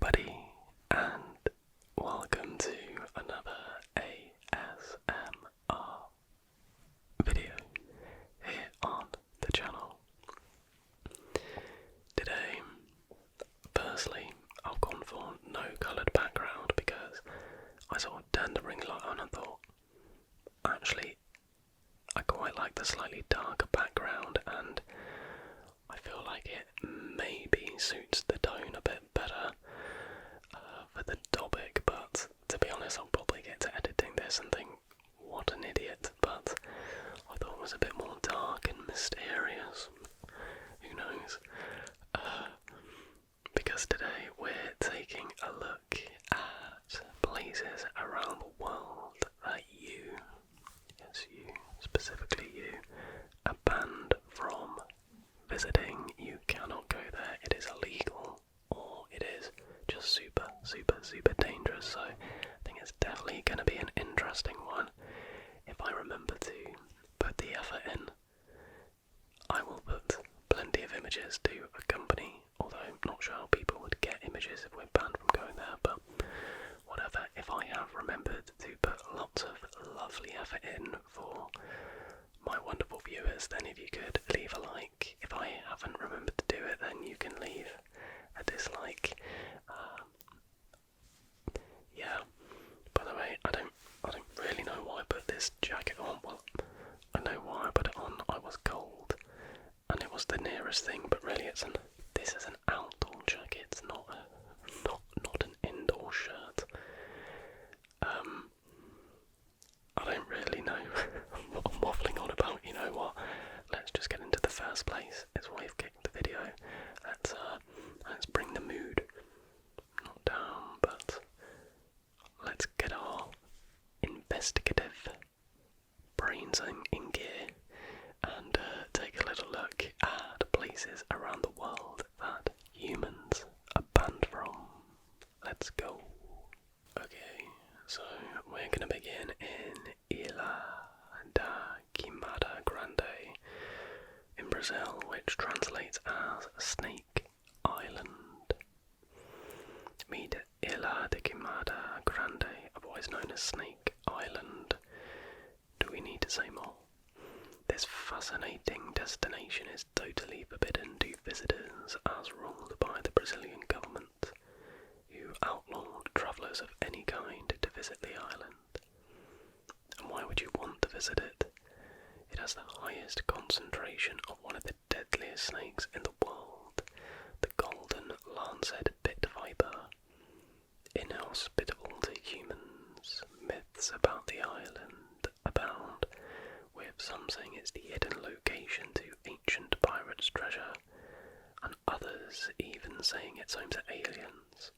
everybody, and welcome to another ASMR video here on the channel. Today, firstly, I've gone for no coloured background because I sort of turned the ring light on and thought, actually, I quite like the slightly darker background, and I feel like it maybe suits the tone a bit better for the topic, but to be honest, I'll probably get to editing this and think, what an idiot, but I thought it was a bit more dark and mysterious. Who knows? Because today we're taking a look at places around the world that you, yes you, specifically you, are banned from visiting. You cannot go there, it is illegal, or it is just super dangerous. So I think it's definitely going to be an interesting one. If I remember to put the effort in, I will put plenty of images to accompany, although I'm not sure how people would get images if we're banned from going there, but whatever. If I have remembered to put lots of lovely effort in for my wonderful viewers, then if you could leave a like. If I haven't remembered to do it, then you can leave a dislike. Yeah. By the way, I don't really know why I put this jacket on. Well, I know why I put it on. I was cold, and it was the nearest thing. But really, this is an outdoor jacket. It's not an indoor shirt. I don't really know what I'm waffling on about. You know what? Let's just get into the first place. It's why I've kicked the video. Let's bring the mood not down, but let's get our investigative brains in gear and take a little look at places around the world that humans are banned from. Let's go. Okay, so we're going to begin in Ilha da Queimada Grande in Brazil, which translates as Snake Island. Meet Ilha da Queimada Grande, otherwise known as Snake Island. Do we need to say more? This fascinating destination is totally forbidden to visitors as ruled by the Brazilian government, who outlawed travellers of any kind to visit the island. And why would you want to visit it? It has the highest concentration of one of the deadliest snakes in the world, the golden lancet pit viper. Inhospitable to humans, myths about the island abound, with some saying it's the hidden location to ancient pirates' treasure, and others even saying it's home to aliens.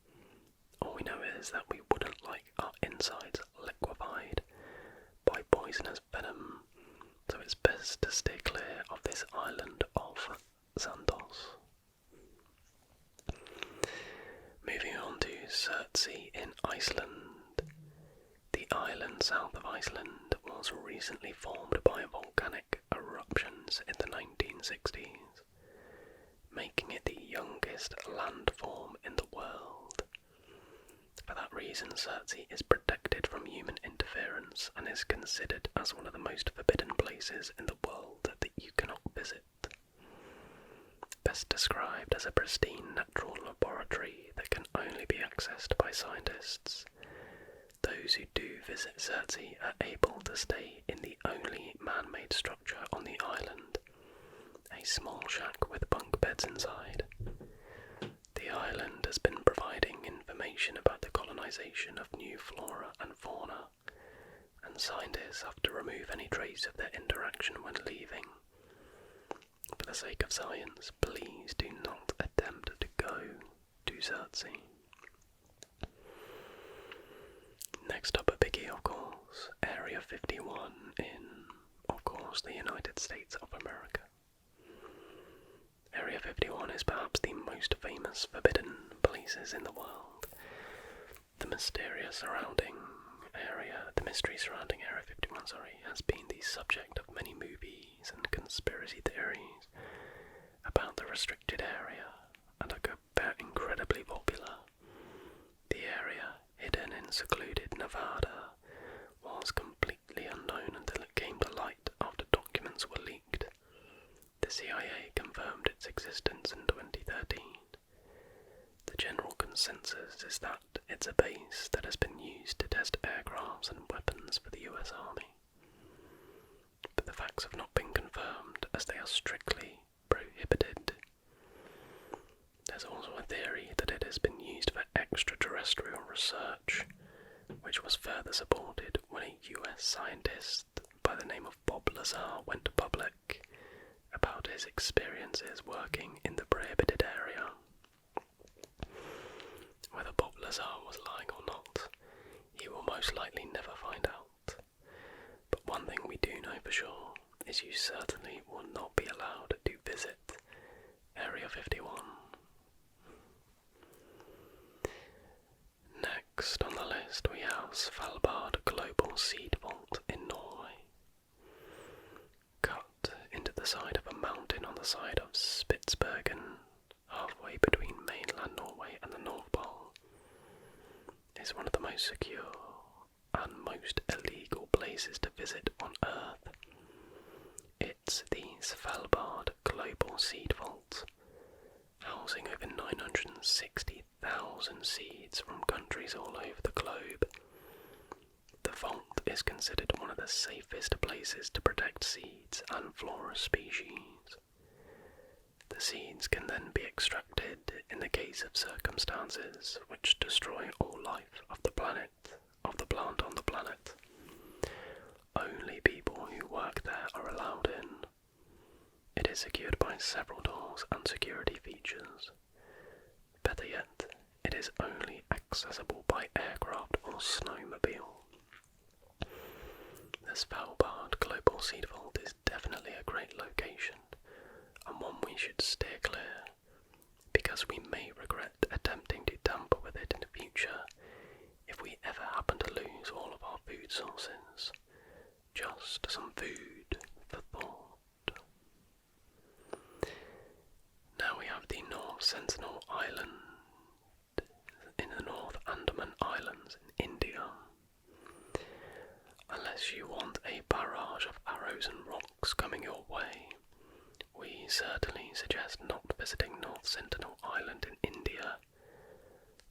All we know is that we wouldn't like our insides liquefied by poisonous venom, so it's best to stay clear of this island of Santos. Moving on to Surtsey in Iceland. The island south of Iceland was recently formed by volcanic eruptions in the 1960s, making it the youngest landform in the world. For that reason, Surtsey is protected from human interference and is considered as one of the most forbidden places in the world that you cannot visit. Best described as a pristine natural laboratory that can only be accessed by scientists, those who do visit Surtsey are able to stay in the only man-made structure on the island, a small shack with bunk beds inside. The island has been providing information about the colonization of new flora and fauna, and scientists have to remove any trace of their interaction when leaving. For the sake of science, please do not attempt to go to Surtsey. Next up, a biggie, of course, Area 51 in, of course, the United States of America. Area 51 is perhaps the most famous forbidden places in the world. The mystery surrounding Area 51, has been the subject of many movies and conspiracy theories about the restricted area, and are incredibly popular. sensors is that it's a base that has been used to test aircrafts and weapons for the US Army. But the facts have not been confirmed as they are strictly prohibited. There's also a theory that it has been used for extraterrestrial research, which was further supported when a US scientist by the name of Bob Lazar went public about his experiences working in the prohibited area. Whether Bob Lazar was lying or not, he will most likely never find out. But one thing we do know for sure is you certainly will not be allowed to visit Area 51. Next on the list we have Svalbard Global Seed Vault in Norway. Cut into the side of a mountain on the side of Spitsbergen, halfway between mainland Norway and the North Pole, is one of the most secure and most illegal places to visit on Earth. It's the Svalbard Global Seed Vault, housing over 960,000 seeds from countries all over the globe. The vault is considered one of the safest places to protect seeds and flora species. The seeds can then be extracted in the case of circumstances which destroy all life of the plant on the planet. Only people who work there are allowed in. It is secured by several doors and security features. Better yet, it is only accessible by aircraft or snowmobile. The Svalbard Global Seed Vault is definitely a great location, and one we should steer clear, because we may regret attempting to tamper with it in the future if we ever happen to lose all of our food sources. Just some food for thought. Now we have the North Sentinel Island in the North Andaman Islands in India. Unless you want a barrage of arrows and rocks coming your way, we certainly suggest not visiting North Sentinel Island in India.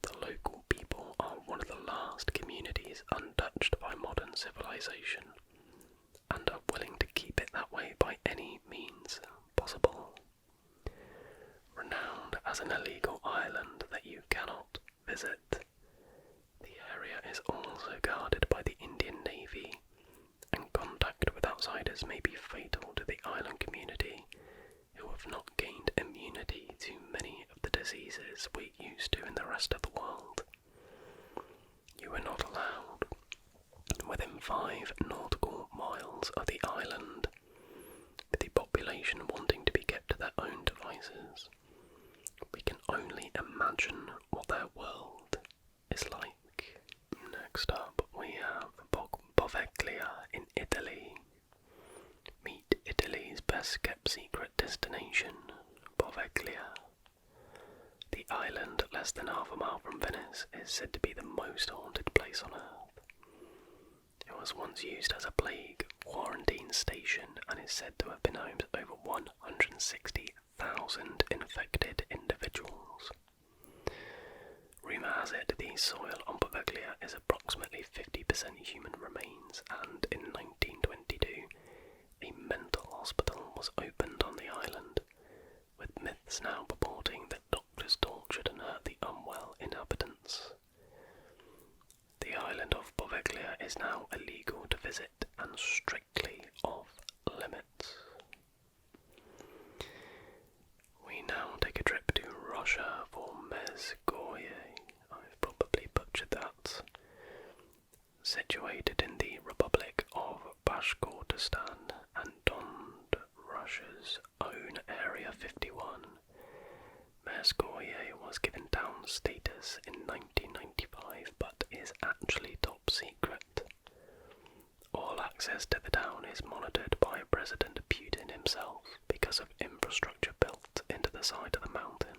The local people are one of the last communities untouched by modern civilization, and are willing to keep it that way by any means possible. Renowned as an illegal island that you cannot visit, the area is also guarded by the Indian Navy, and contact with outsiders may be fatal to the island community, who have not gained immunity to many of the diseases we're used to in the rest of the world. You are not allowed within 5 nautical miles of the island, with the population wanting to be kept to their own devices. We can only imagine what their world is like. Next up we have Poveglia in Italy. Meet Italy's best kept secret destination, Poveglia. The island, less than half a mile from Venice, is said to be the most haunted place on Earth. It was once used as a plague quarantine station and is said to have been home to over 160,000 infected individuals. Rumour has it the soil on Poveglia is approximately 50% human remains, and in 1922 a mental hospital was opened on the island, with myths now purporting that doctors tortured and hurt the unwell inhabitants. The island of Poveglia is now illegal to visit and strictly off limits. We now take a trip to Russia for Mezhgorye. I've probably butchered that. Situated in the Republic of Bashkortostan and donned Russia's own Area 51, Mezhgorye was given town status in 1995 but is actually top secret. All access to the town is monitored by President Putin himself because of infrastructure built into the side of the mountain.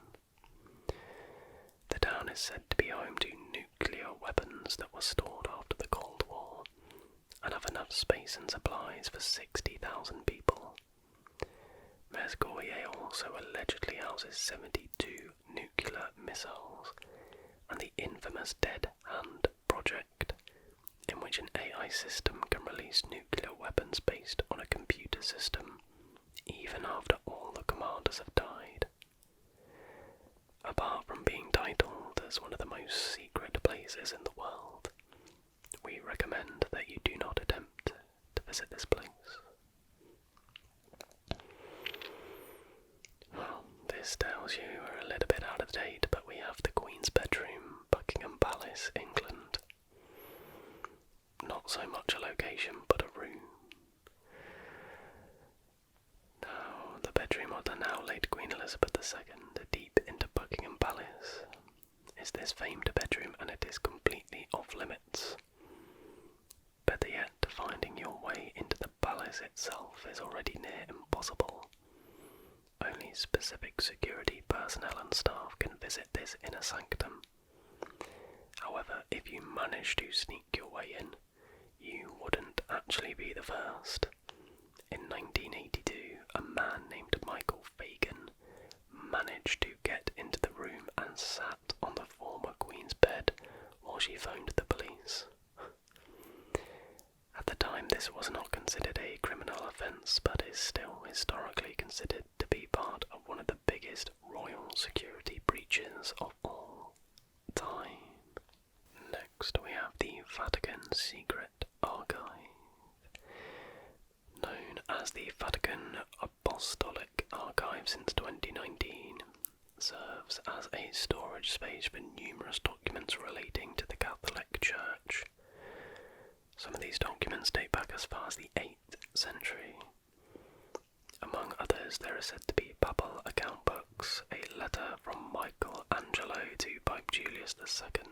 The town is said to be home to nuclear weapons that were stored after the Cold War and have enough space and supplies for 60,000 people. Mezhgorye also allegedly houses 72 nuclear missiles and the infamous Dead Hand project, in which an AI system can release nuclear weapons based on a computer system, even after all the commanders have died. Apart from being titled as one of the most secret places in the world, we recommend that you do not attempt to visit this place. Well, this tells you we're a little bit out of date, but we have the Queen's Bedroom, Buckingham Palace, England. Not so much a location, but a room. Now, the bedroom of the now late Queen Elizabeth II, deep into Buckingham Palace, is this famed bedroom, and it is completely off limits. Better yet, finding your way into the palace itself is already near impossible. Only specific security personnel and staff can visit this inner sanctum. However, if you manage to sneak your way in, you wouldn't actually be the first. In 1982, a man named Michael Fagan managed to get into the room and sat on the former Queen's bed while she phoned the police. At the time, this was not considered a criminal offence, but is still historically considered to be part of one of the biggest royal security breaches of all time. Next, we have the Vatican Secret Archive. Known as the Vatican Apostolic Archive since 2019, serves as a storage space for numerous documents relating to the Catholic Church. Some of these documents date back as far as the 8th century. Among others, there are said to be papal account books, a letter from Michelangelo to Pope Julius II,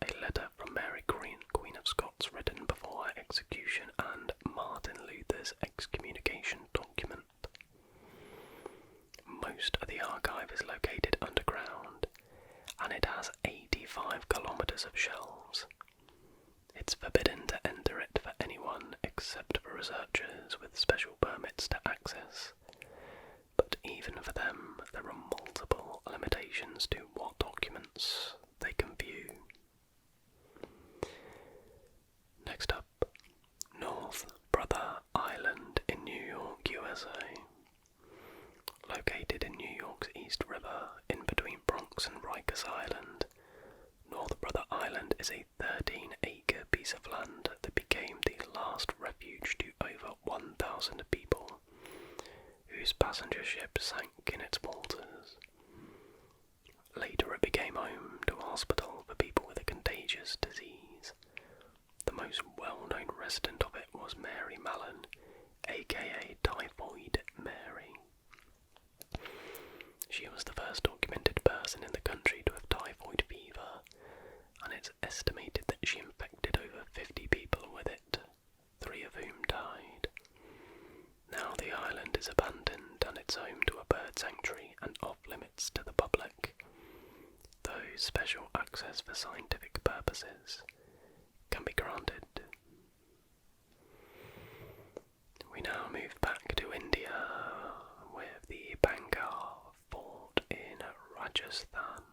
a letter from Mary Queen of Scots written before her execution, and Martin Luther's excommunication document. Most of the archive is located underground, and it has 85 kilometres of shelves. It's forbidden to enter it for anyone except for researchers with special permits to access, but even for them there are multiple limitations to what documents they can view. Next up, North Brother Island in New York, USA. Located in New York's East River, in between Bronx and Rikers Island, North Brother Island is a 13-acre piece of land that became the last refuge to over 1,000 people, whose passenger ship sank in its waters. Later it became home to a hospital for people with a contagious disease. The most well-known resident of it was Mary Mallon, aka Typhoid Mary. She was the first documented person in the country to have typhoid fever, and it's estimated that she infected over 50 people with it, 3 of whom died. Now the island is abandoned and it's home to a bird sanctuary and off-limits to the public, though special access for scientific purposes can be granted. We now move back to India with the Bhangarh Fort in Rajasthan.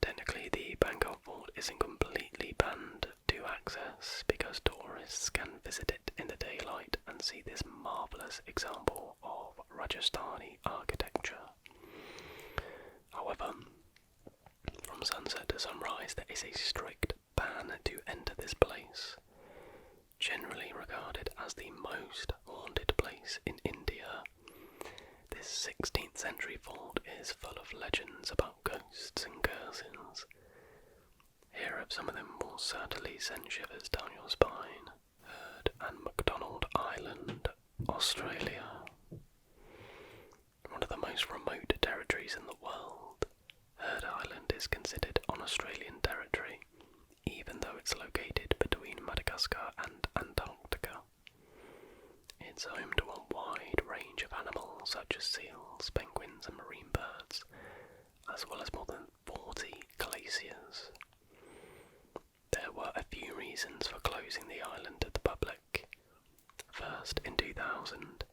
Technically, the Bhangarh Fort isn't completely banned to access because tourists can visit it in the daylight and see this marvellous example of Rajasthani architecture. However, from sunset to sunrise there is a strict ban to enter this place, generally regarded as the most haunted place in India. This 16th century fort is full of legends about ghosts and curses. Here of some of them will certainly send shivers down your spine. Heard and McDonald Island, Australia. One of the most remote territories in the world, Heard Island is considered on Australian territory, even though it's located between Madagascar and Antarctica. It's home to a wide range of animals such as seals, penguins and marine birds, as well as more than 40 glaciers. There were a few reasons for closing the island to the public. First, in 2000,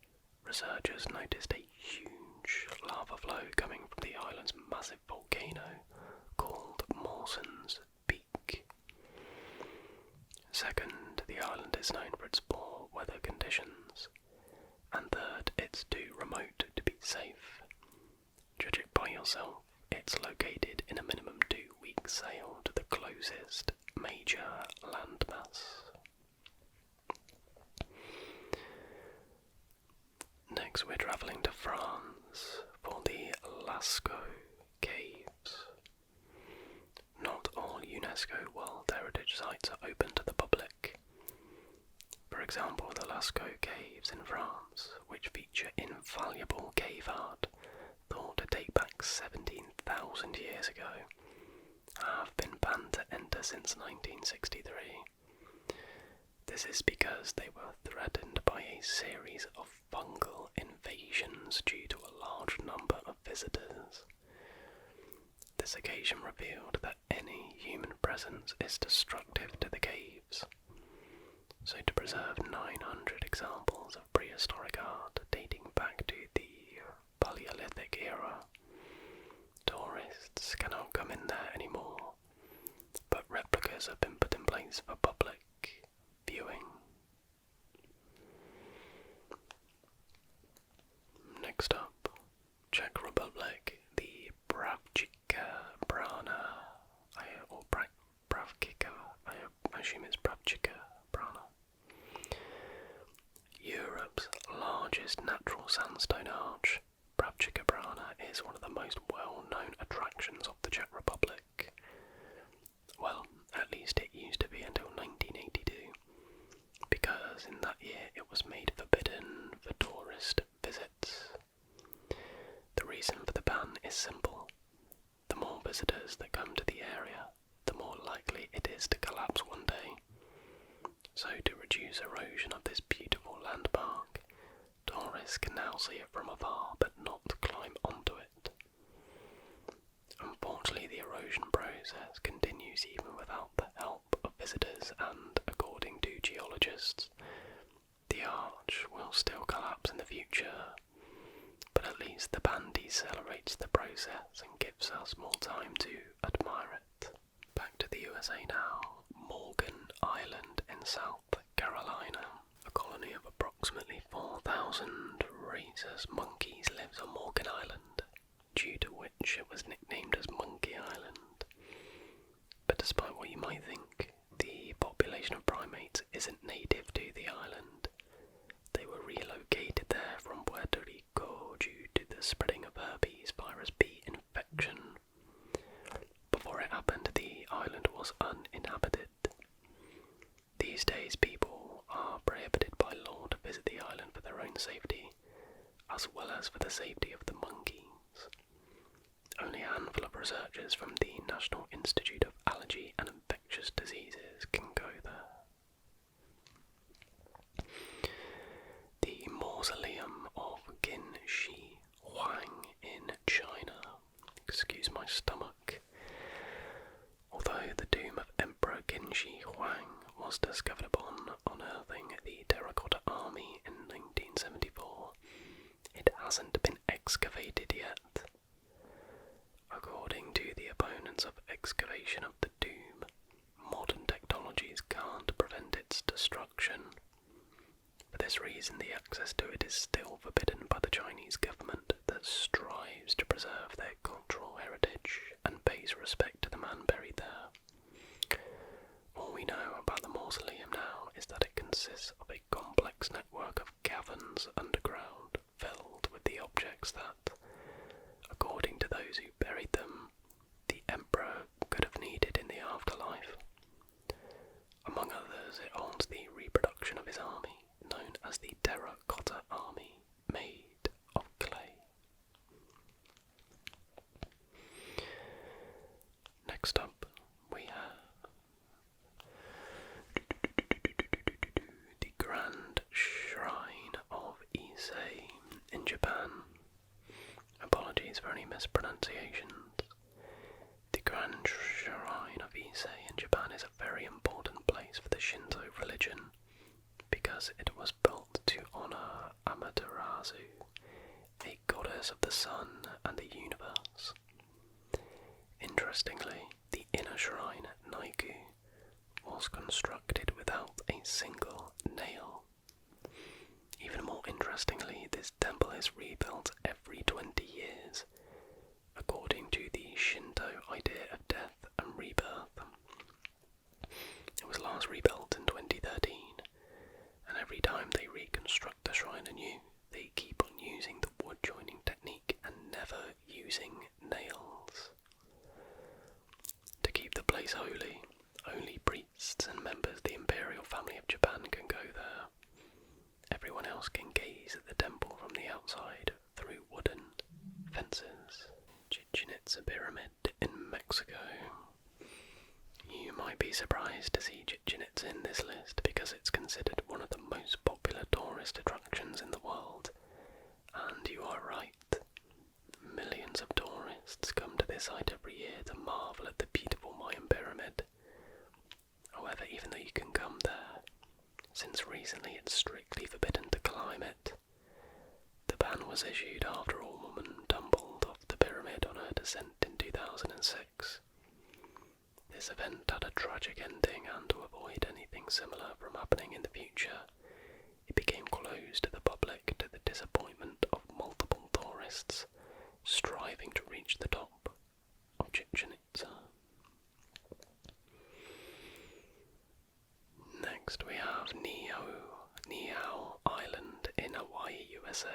researchers noticed a huge lava flow coming from the island's massive volcano, Dawson's Peak. Second, the island is known for its poor weather conditions. And third, it's too remote to be safe. Judge it by yourself. It's located in a minimum 2-week sail to the closest major landmass. Next we're travelling to France for the Lascaux Caves. Not all UNESCO World Heritage Sites are open to the public. For example, the Lascaux Caves in France, which feature invaluable cave art thought to date back 17,000 years ago, have been banned to enter since 1963. This is because they were threatened by a series of fungal invasions due to a large number of visitors. This occasion revealed that any human presence is destructive to the caves. So to preserve 900 examples of prehistoric art dating back to the Paleolithic era, tourists cannot come in there anymore, but replicas have been put in place for public viewing. Next up, Czech Republic, the Pravcicka Brana, or Pravcicka, I assume it's Pravcicka Brana. Europe's largest natural sandstone arch, Pravcicka Brana is one of the most well-known attractions of the Czech Republic. Well, at least it used to be until 1982, because in that year it was made forbidden for tourist visits. The reason for the ban is simple. The more visitors that come to the area, the more likely it is to collapse one day. So to reduce erosion of this beautiful landmark, tourists can now see it from afar but not climb onto it. Unfortunately, the erosion process continues even without the help of visitors, and according to geologists, the arch will still collapse in the future, but at least the ban decelerates the process and gives us more time to admire it. Back to the USA now. Morgan Island in South Carolina. A colony of approximately 4,000 rhesus monkeys lives on Morgan Island, due to which it was nicknamed as Monkey Island. But despite what you might think, the population of primates isn't native to the island. They were relocated there from Puerto Rico due to the spreading of herpes virus B infection. Before it happened, the island was uninhabited. These days, people are prohibited by law to visit the island for their own safety, as well as for the safety of the monkeys. Only a handful of researchers from the National Institute of Allergy and Infectious Diseases can go there. The Mausoleum of Qin Shi Huang in China. Excuse my stomach. Although the tomb of Emperor Qin Shi Huang was discovered upon unearthing the Terracotta Army in 1974, it hasn't been excavated yet. According to the opponents of excavation of the tomb, modern technologies can't prevent its destruction. For this reason, the access to it is still forbidden by the Chinese government that strives to preserve their cultural heritage and pays respect to the man buried there. All we know about the mausoleum now is that it consists of a complex network of caverns underground filled with the objects that, according to those who buried them, the emperor could have needed in the afterlife. Among others, it holds the reproduction of his army, known as the Terracotta Army, made of clay. Next up, we have the Grand Shrine of Ise in Japan. Apologies for any mispronunciations. The Grand Shrine of Ise in Japan is a very important place for the Shinto religion because it was built to honor Amaterasu, a goddess of the sun and the universe. Interestingly, the inner shrine at Niihau was constructed without a single nail. Even more interestingly, this temple is rebuilt every 20 years, according to the Shinto idea of death and rebirth. It was last rebuilt in 2013, and every time they reconstruct the shrine anew, they keep on using the wood joining technique and never using nails. To keep the place holy, only priests and members of the imperial family of Japan can go there. Everyone else can gaze at the temple from the outside through wooden fences. Chichen Itza Pyramid in Mexico. You might be surprised to see Chichen Itza in this list because it's considered one of the most popular tourist attractions in the world. And you are right. Millions of tourists come to this site every year to marvel at the beautiful Mayan pyramid. However, even though you can come there, since recently it's strictly forbidden to climb it. The ban was issued after a woman tumbled off the pyramid on her descent in 2006. This event had a tragic ending, and to avoid anything similar from happening in the future, it became closed to the public to the disappointment of multiple tourists striving to reach the top of Chichen Itza. Next we have Niihau Island in Hawaii, USA.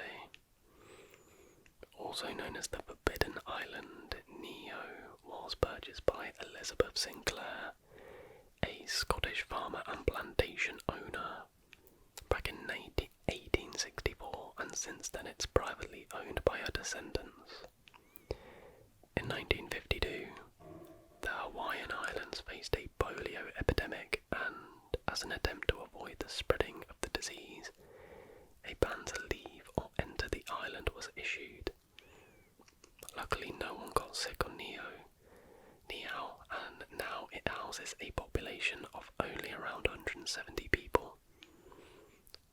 Also known as the Forbidden Island, Niihau was purchased by Elizabeth Sinclair, a Scottish farmer and plantation owner, back in 1864, and since then it's privately owned by her descendants. In 1952, the Hawaiian Islands faced a polio epidemic, and as an attempt to avoid the spreading of the disease, a ban to leave or enter the island was issued. Luckily, no one got sick on Niihau, and now it houses a population of only around 170 people.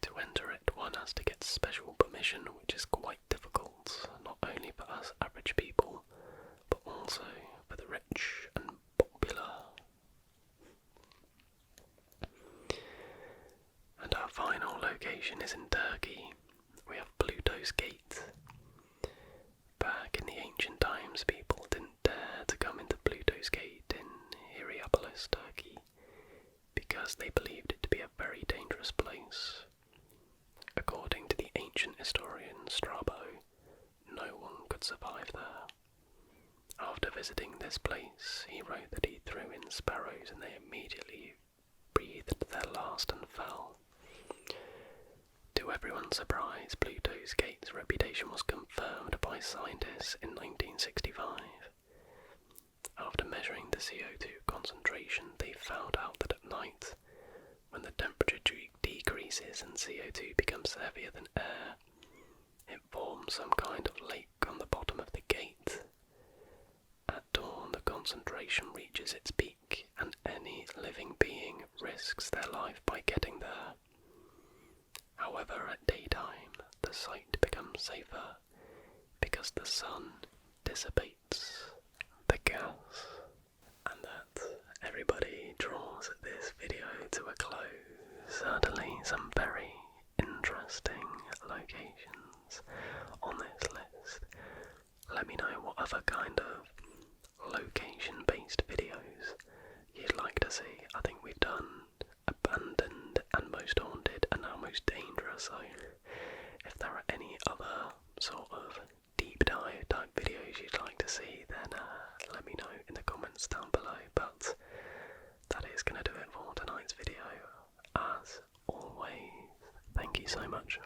To enter it, one has to get special permission, which is quite difficult, not only for us average people, but also for the rich and popular. And our final location is in Turkey. We have Pluto's Gate. Back in the ancient times, people didn't dare to come into Pluto's Gate in Hierapolis, Turkey, because they believed it to be a very dangerous place. According to the ancient historian Strabo, no one could survive there. After visiting this place, he wrote that he threw in sparrows and they immediately breathed their last and fell. To everyone's surprise, Pluto's Gate's reputation was confirmed by scientists in 1965. After measuring the CO2 concentration, they found out that at night, when the temperature decreases and CO2 becomes heavier than air, it forms some kind of lake on the bottom of the gate. At dawn, the concentration reaches its peak, and any living being risks their life by getting there. However, at daytime, the site becomes safer because the sun dissipates the gas. And that, everybody, draws this video to a close. Certainly some very interesting locations on this list. Let me know what other kind of location-based videos you'd like to see. I think we've done abandoned and most haunted and now most dangerous, so if there are any other sort of deep dive type videos you'd like to see, then let me know in the comments down below. But that is going to do it for tonight's video. As always, thank you so much